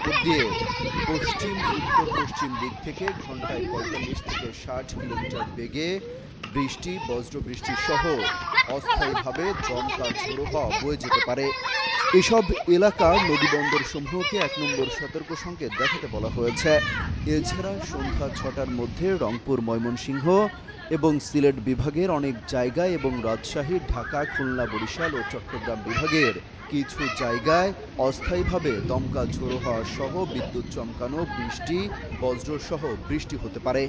উপর দিয়ে পশ্চিম উত্তর পশ্চিম দিক থেকে ঘন্টায় ৪৫ থেকে ৬০ কিলোমিটার বেগে বৃষ্টি, বজ্রবৃষ্টি সহ অস্থায়ীভাবে দমকা ঝোড়ো হাওয়া বয়ে যেতে পারে। এসব এলাকার নদীবন্দর সমূহকে ১ নম্বর সতর্ক সংকেত দেখাতে বলা হয়েছে। এছাড়া সন্ধ্যা ৬টার মধ্যে রংপুর, ময়মনসিংহ এবং সিলেট বিভাগের অনেক জায়গায় এবং রাজশাহী, ঢাকা, খুলনা, বরিশাল ও চট্টগ্রাম বিভাগের কিছু জায়গায় অস্থায়ীভাবে দমকা ঝোড়ো হাওয়া সহ বিদ্যুৎ চমকানো, বৃষ্টি, বজ্রসহ বৃষ্টি হতে পারে।